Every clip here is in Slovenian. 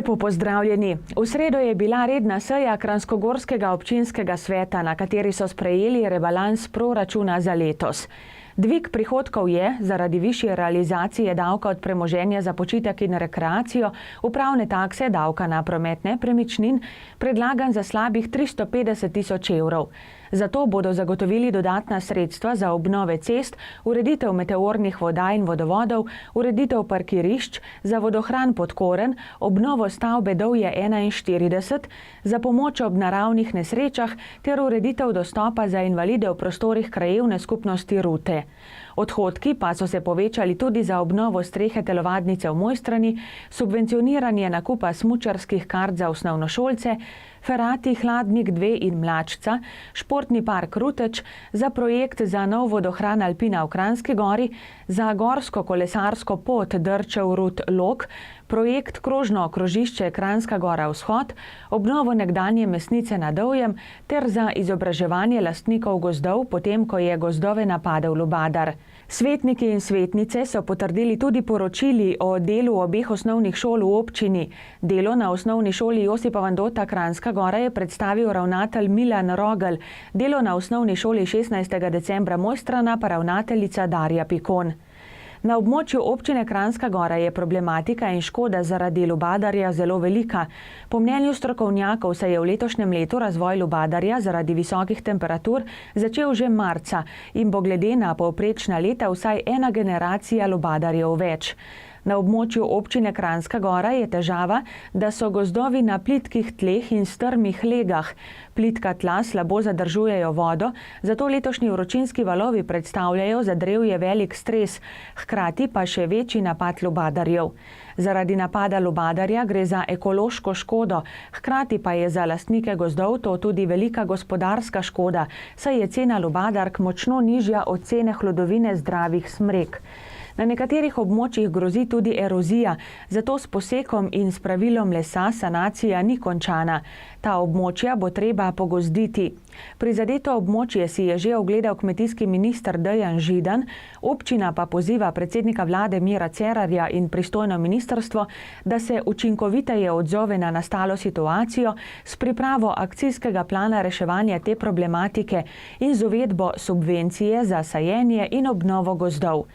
Lepo pozdravljeni. V sredo je bila redna seja Kranjskogorskega občinskega sveta, na kateri so sprejeli rebalans proračuna za letos. Dvig prihodkov je, zaradi višje realizacije davka od premoženja za počitek in rekreacijo, upravne takse, davka na promet nepremičnin, predlagan za slabih 350 tisoč evrov. Zato bodo zagotovili dodatna sredstva za obnove cest, ureditev meteornih voda in vodovodov, ureditev parkirišč, za vodohran Podkoren, obnovo stavbe Dovje 41, za pomoč ob naravnih nesrečah ter ureditev dostopa za invalide v prostorih krajevne skupnosti Rute. Odhodki pa so se povečali tudi za obnovo strehe telovadnice v Mojstrani, subvencioniranje nakupa smučarskih kart za osnovnošolce, Ferati, Hladnik 2 in Mlačca, športni park Ruteč, za projekt za nov vodohran Alpina v Kranjski Gori, za gorsko-kolesarsko pot Drčev-Rut-Log, projekt krožno krožišče Kranjska Gora Vzhod, obnovo nekdanje mesnice na Dovjem ter za izobraževanje lastnikov gozdov, potem ko je gozdove napadel lubadar. Svetniki in svetnice so potrdili tudi poročili o delu obeh osnovnih šol v občini. Delo na osnovni šoli Josipa Vandota Kranjska Gora je predstavil ravnatelj Milan Rogel, delo na osnovni šoli 16. decembra Mojstrana pa ravnateljica Darja Pikon. Na območju občine Kranjska Gora je problematika in škoda zaradi lubadarja zelo velika. Po mnenju strokovnjakov se je v letošnjem letu razvoj lubadarja zaradi visokih temperatur začel že marca in bo glede na povprečna leta vsaj ena generacija lubadarjev več. Na območju občine Kranjska Gora je težava, da so gozdovi na plitkih tleh in strmih legah. Plitka tla slabo zadržujejo vodo, zato letošnji vročinski valovi predstavljajo za drevje velik stres, hkrati pa še večji napad lubadarjev. Zaradi napada lubadarja gre za ekološko škodo, hkrati pa je za lastnike gozdov to tudi velika gospodarska škoda, saj je cena lubadark močno nižja od cene hlodovine zdravih smrek. Na nekaterih območjih grozi tudi erozija, zato s posekom in s pravilom lesa sanacija ni končana. Ta območja bo treba pogozditi. Prizadeto območje si je že ogledal kmetijski minister Dejan Židan, občina pa poziva predsednika vlade Mira Cerarja in pristojno ministrstvo, da se učinkoviteje odzove na nastalo situacijo s pripravo akcijskega plana reševanja te problematike in z uvedbo subvencije za sajenje in obnovo gozdov.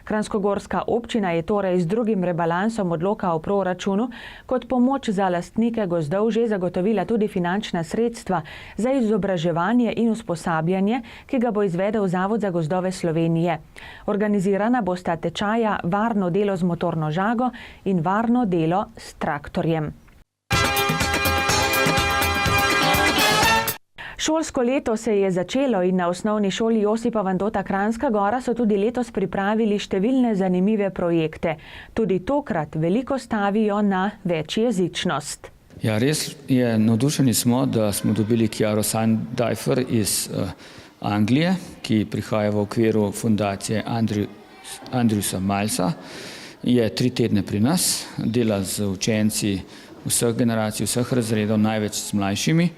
Kranjskogorska občina je torej z drugim rebalansom odloka o proračunu kot pomoč za lastnike gozdov že zagotovila tudi finančna sredstva za izobraževanje in usposabljanje, ki ga bo izvedel Zavod za gozdove Slovenije. Organizirana bosta tečaja varno delo z motorno žago in varno delo s traktorjem. Šolsko leto se je začelo in na osnovni šoli Josipa Vandota Kranjska Gora so tudi letos pripravili številne zanimive projekte. Tudi tokrat veliko stavijo na večjezičnost. Ja, res je, navdušeni smo, da smo dobili Chiaro Sandajfer iz Anglije, ki prihaja v okviru fundacije Andrewsa Milesa. Je 3 tedne pri nas, dela z učenci vseh generacij, vseh razredov, največ s mlajšimi.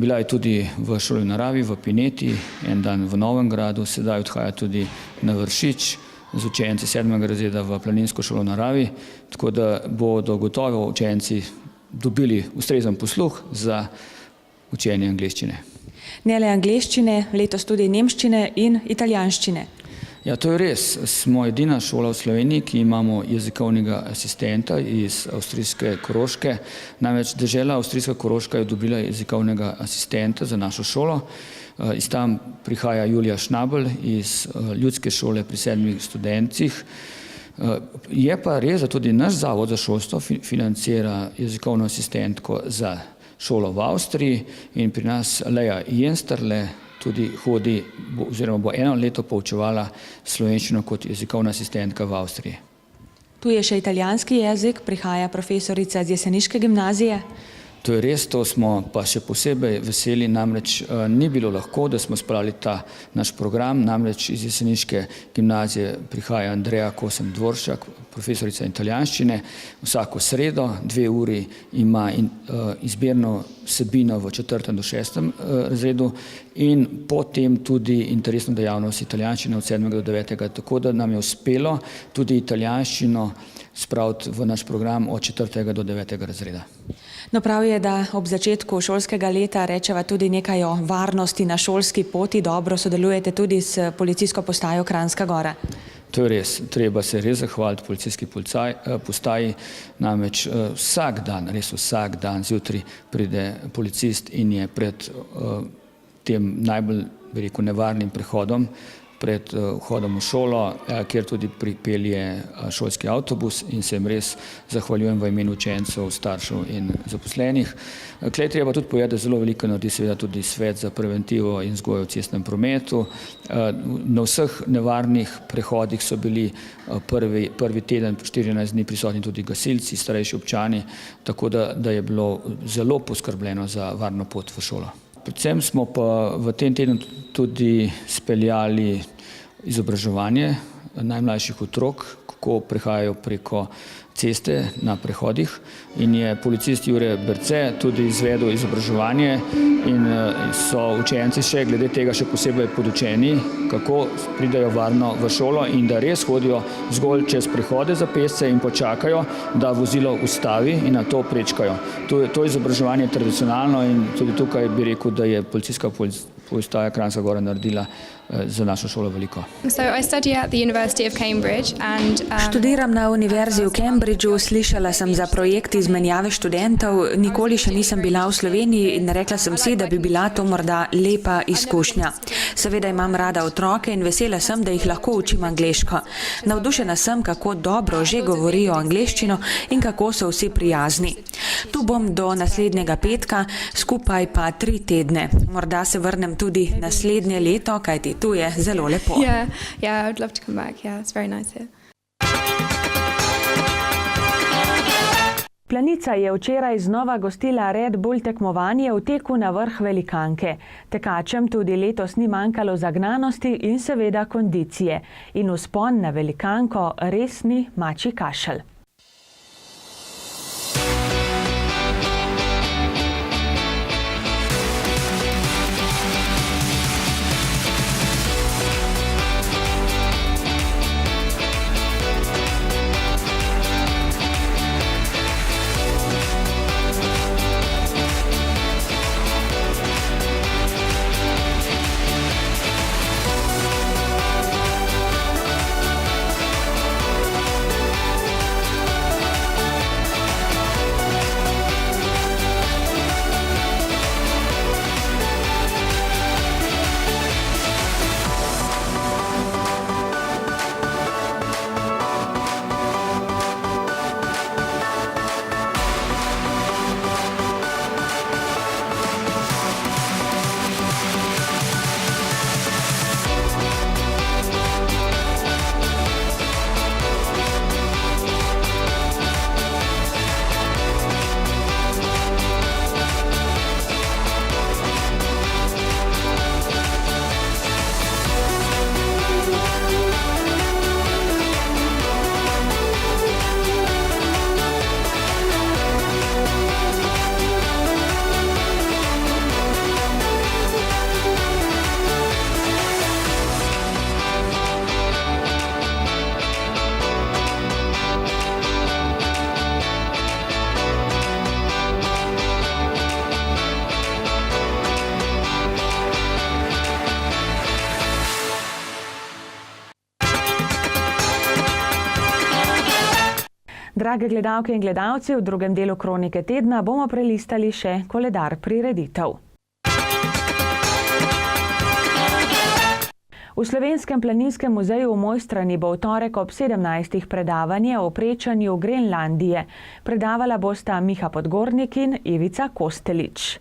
Bila je tudi v šoli v naravi, v Pineti, en dan v Novem Gradu, sedaj odhaja tudi na Vršič z učenci 7. razreda v planinsko šolo v naravi, tako da bodo gotovo učenci dobili ustrezen posluh za učenje angleščine. Ne le angleščine, letos tudi nemščine in italijanščine. Ja, to je res. Smo edina šola v Sloveniji, ki imamo jezikovnega asistenta iz avstrijske Koroške. Namreč dežela avstrijska Koroška je dobila jezikovnega asistenta za našo šolo. Iz tam prihaja Julija Šnabel iz ljudske šole pri 7 študencih. Je pa res, da tudi naš Zavod za šolstvo financira jezikovno asistentko za šolo v Avstriji in pri nas Leja Jensterle tudi hodi, oziroma bo 1 leto poučevala slovenščino kot jezikovna asistentka v Avstriji. Tu je še italijanski jezik, prihaja profesorica z jeseniške gimnazije. To je res, to smo pa še posebej veseli, namreč ni bilo lahko, da smo spravili ta naš program, namreč iz jeseniške gimnazije prihaja Andreja Kosem Dvoršak, profesorica italijanščine, vsako sredo 2 uri ima izbirno vsebino v 4. do 6. razredu in potem tudi interesno dejavnost italijanščine od 7. do 9. Tako da nam je uspelo tudi italijanščino spraviti v naš program od 4. do 9. razreda. No, prav je, da ob začetku šolskega leta rečeva tudi nekaj o varnosti na šolski poti. Dobro sodelujete tudi s policijsko postajo Kranjska Gora. To je res. Treba se res zahvaliti policijski postaji, namreč vsak dan, res vsak dan zjutraj pride policist in je pred tem najbolj, bi rekel, nevarnim prehodom, pred vhodom v šolo, kjer tudi pripelje šolski avtobus in se jim res zahvaljujem v imenu učencev, staršev in zaposlenih. Klej treba tudi povedati, da zelo veliko naredi seveda tudi svet za preventivo in vzgojo v cestnem prometu. Na vseh nevarnih prehodih so bili prvi teden, 14 dni prisotni tudi gasilci, starejši občani, tako da je bilo zelo poskrbljeno za varno pot v šolo. Predvsem smo pa v tem tednu tudi speljali izobraževanje najmlajših otrok, kako prehajajo preko ceste na prehodih in je policist Jure Berce tudi izvedel izobraževanje in so učenci še glede tega še posebej podučeni, kako pridajo varno v šolo in da res hodijo zgolj čez prehode za pešce in počakajo, da vozilo ustavi in na to prečkajo. To izobraževanje je tradicionalno in tudi tukaj bi rekel, da je policijska postaja Kranjska Gora naredila za našo šolo veliko. Študiram na univerzi v Cambridgeu, slišala sem za projekt izmenjave študentov, nikoli še nisem bila v Sloveniji in rekla sem si, da bi bila to morda lepa izkušnja. Seveda imam rada otroke in vesela sem, da jih lahko učim angleško. Navdušena sem, kako dobro že govorijo angleščino in kako so vsi prijazni. Tu bom do naslednjega petka, skupaj pa 3 tedne. Morda se vrnem tudi naslednje leto, kajti tu je zelo lepo. Yeah, I would love to come back. Yeah, it's very nice here. Planica je včeraj znova gostila Red Bull tekmovanje v teku na vrh velikanke. Tekačem tudi letos ni manjkalo zagnanosti in seveda kondicije. In vzpon na velikanko res ni mačji kašelj. Drage gledalke in gledalci, v drugem delu Kronike tedna bomo prelistali še koledar prireditev. V Slovenskem planinskem muzeju v Mojstrani bo v torek ob 17. predavanje o prečanju Grenlandije. Predavala bosta Miha Podgornik in Ivica Kostelič.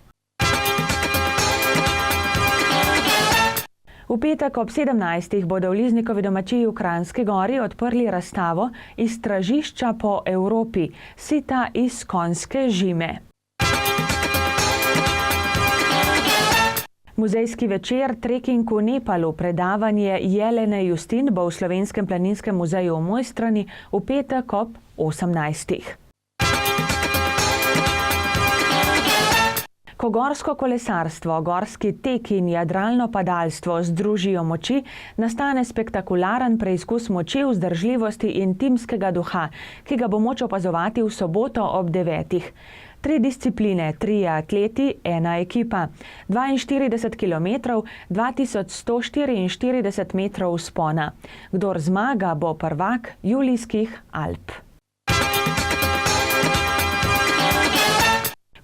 V petek ob 17. bodo v Liznikovi domačiji v Kranjski Gori odprli razstavo Iz stražišča po Evropi, sita iz konjske žime. Muzejski večer Trekking v Nepalu, predavanje Jelene Justin bo v Slovenskem planinskem muzeju v Mojstrani v petek ob 18. Ko gorsko kolesarstvo, gorski tek in jadralno padalstvo združijo moči, nastane spektakularen preizkus moči, vzdržljivosti in timskega duha, ki ga bo moč opazovati v soboto ob 9. 3 discipline, 3 atleti, 1 ekipa, 42 km, 2144 metrov vzpona. Kdor zmaga, bo prvak Julijskih Alp.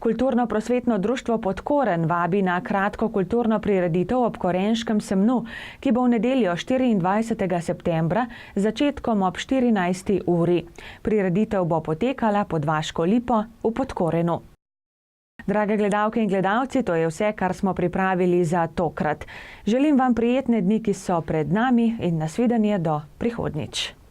Kulturno-prosvetno društvo Podkoren vabi na kratko kulturno prireditev ob Korenškem semnu, ki bo v nedeljo 24. septembra z začetkom ob 14. uri. Prireditev bo potekala pod Vaško lipo v Podkorenu. Drage gledalke in gledalci, to je vse, kar smo pripravili za tokrat. Želim vam prijetne dni, ki so pred nami in nasvidenje do prihodnjič.